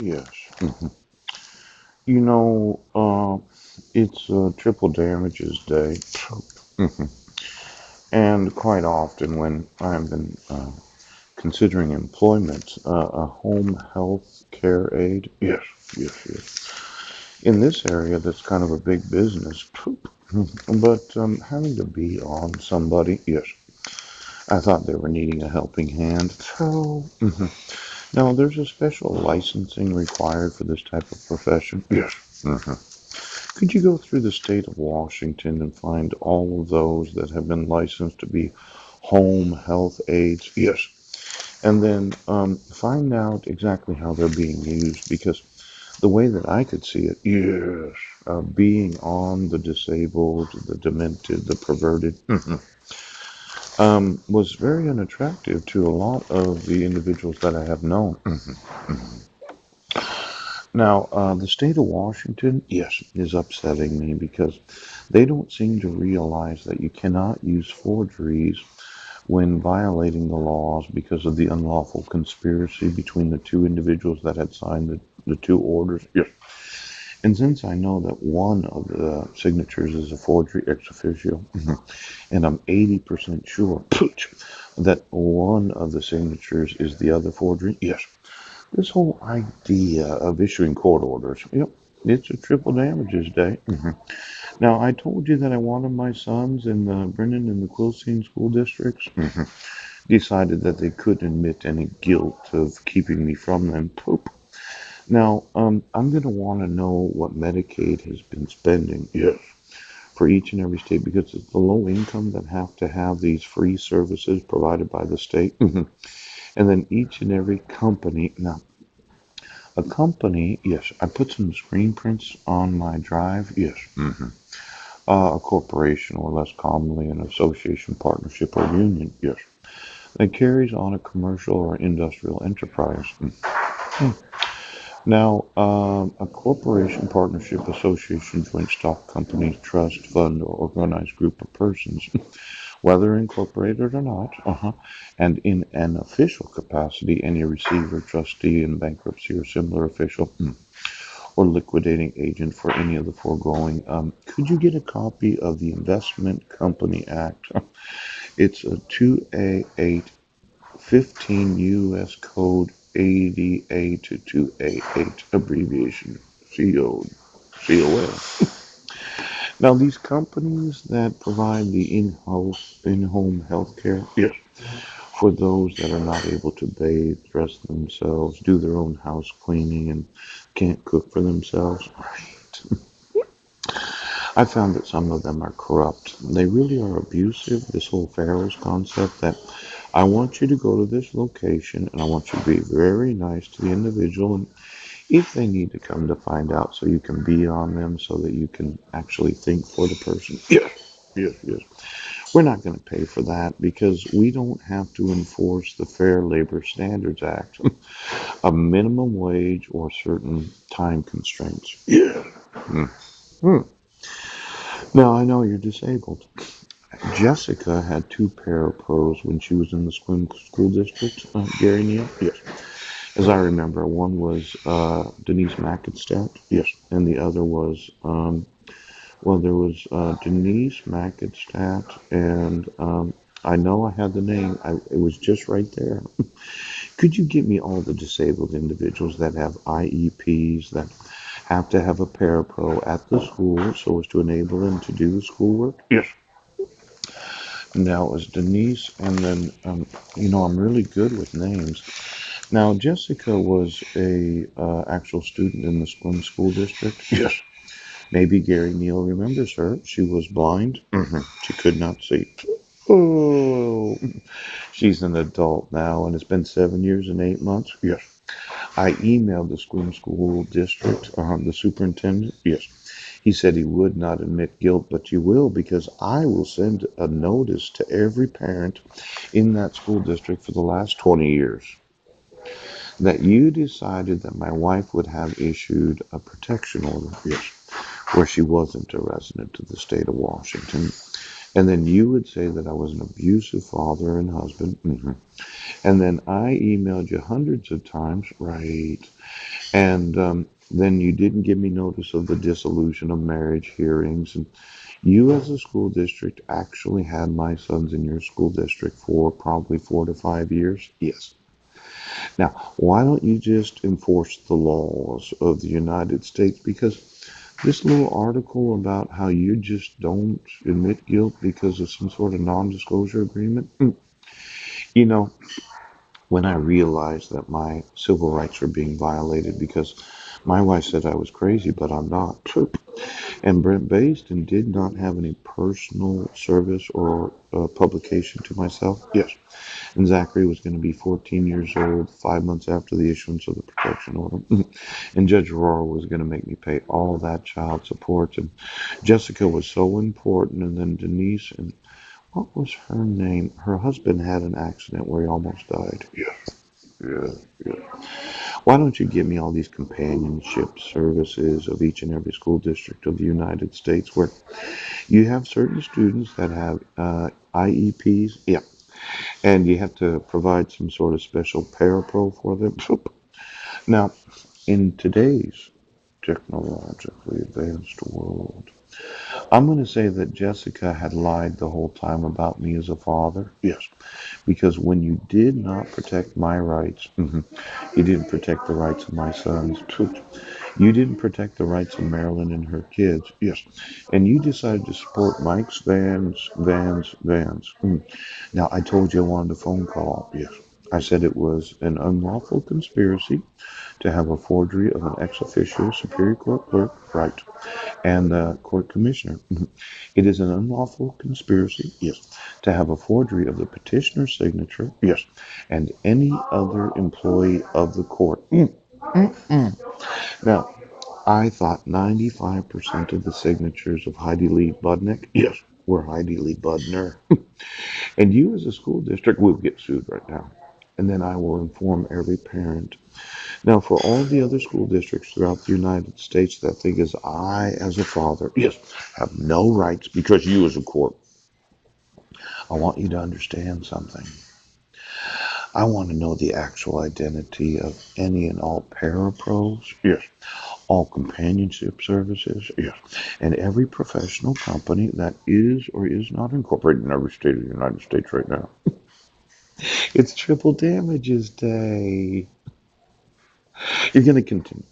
Yes. Mhm. You know, it's Triple Damages Day. Mhm. And quite often when I've been considering employment, a home health care aide. Yes, yes, yes. In this area, that's kind of a big business. But having to be on somebody, yes. I thought they were needing a helping hand. So, now there's a special licensing required for this type of profession. Yes. Could you go through the state of Washington and find all of those that have been licensed to be home health aides? Yes. And then find out exactly how they're being used because the way that I could see it, yes, being on the disabled, the demented, the perverted, was very unattractive to a lot of the individuals that I have known. Now, the state of Washington, yes, is upsetting me because they don't seem to realize that you cannot use forgeries when violating the laws because of the unlawful conspiracy between the two individuals that had signed the two orders. Yes. And since I know that one of the signatures is a forgery ex officio, and I'm 80% sure that one of the signatures is the other forgery, yes, this whole idea of issuing court orders, yep, it's a triple damages day. Now, I told you that I wanted my sons in the Brennan and the Quilcene school districts. Decided that they couldn't admit any guilt of keeping me from them. Poop. Now, I'm going to want to know what Medicaid has been spending. Yes. For each and every state because it's the low income that have to have these free services provided by the state. And then each and every company. Now, a company, yes, I put some screen prints on my drive. Yes. A corporation, or less commonly an association, partnership, or union. Yes. That carries on a commercial or industrial enterprise. Now, a corporation, partnership, association, joint stock company, trust, fund, or organized group of persons, whether incorporated or not, and in an official capacity, any receiver, trustee in bankruptcy or similar official, or liquidating agent for any of the foregoing. Could you get a copy of the Investment Company Act? It's a 2A815 U.S. Code 80A to 2A8 abbreviation COL. Now, these companies that provide the in-home health care, yes, for those that are not able to bathe, dress themselves, do their own house cleaning, and can't cook for themselves, right? I found that some of them are corrupt. They really are abusive. This whole Pharaoh's concept that I want you to go to this location and I want you to be very nice to the individual. And if they need to come to find out so you can be on them so that you can actually think for the person. Yes, yes, yes. We're not going to pay for that because we don't have to enforce the Fair Labor Standards Act, a minimum wage or certain time constraints. Yeah. Mm. Mm. Now, I know you're disabled. Jessica had two parapros when she was in the school district, Gary Neal. Yes. As I remember, one was Denise McInstead. Yes. And the other was, well, there was Denise McInstead, and I know I had the name. It was just right there. Could you give me all the disabled individuals that have IEPs that have to have a parapro at the school so as to enable them to do the schoolwork? Yes. Now it was Denise, and then I'm really good with names. Now Jessica was a actual student in the Squim School District. Yes. Maybe Gary Neal remembers her. She was blind. She could not see. Oh, she's an adult now, and it's been 7 years and 8 months. Yes. I emailed the Squim School District, the superintendent. Yes. He said he would not admit guilt, but you will because I will send a notice to every parent in that school district for the last 20 years that you decided that my wife would have issued a protection order, yes, where she wasn't a resident of the state of Washington. And then you would say that I was an abusive father and husband. And then I emailed you hundreds of times, right? And then you didn't give me notice of the dissolution of marriage hearings. And you, as a school district, actually had my sons in your school district for probably 4 to 5 years. Yes. Now, why don't you just enforce the laws of the United States? Because this little article about how you just don't admit guilt because of some sort of non disclosure agreement, you know, when I realized that my civil rights were being violated because my wife said I was crazy, but I'm not. And Brent Baston did not have any personal service or publication to myself. Yes. And Zachary was going to be 14 years old 5 months after the issuance of the protection order. And Judge Aurora was going to make me pay all that child support. And Jessica was so important. And then Denise, and what was her name? Her husband had an accident where he almost died. Yeah, yeah, yeah. Why don't you give me all these companionship services of each and every school district of the United States where you have certain students that have IEPs? Yeah. And you have to provide some sort of special parapro for them. Now, in today's technologically advanced world, I'm going to say that Jessica had lied the whole time about me as a father. Yes, because when you did not protect my rights, you didn't protect the rights of my sons. You didn't protect the rights of Marilyn and her kids. Yes, and you decided to support Mike's Vans. Now, I told you I wanted a phone call. Yes. I said it was an unlawful conspiracy to have a forgery of an ex officio Superior Court clerk, right, and the court commissioner. It is an unlawful conspiracy, yes, to have a forgery of the petitioner's signature, yes, and any other employee of the court. Now, I thought 95% of the signatures of Heidi Lee Budnick, yes, were Heidi Lee Budner. And you, as a school district, will get sued right now. And then I will inform every parent. Now, for all the other school districts throughout the United States that think as I, as a father, yes, have no rights because you, as a court, I want you to understand something. I want to know the actual identity of any and all parapros, yes, all companionship services, yes, and every professional company that is or is not incorporated in every state of the United States right now. It's triple damages day. You're going to continue.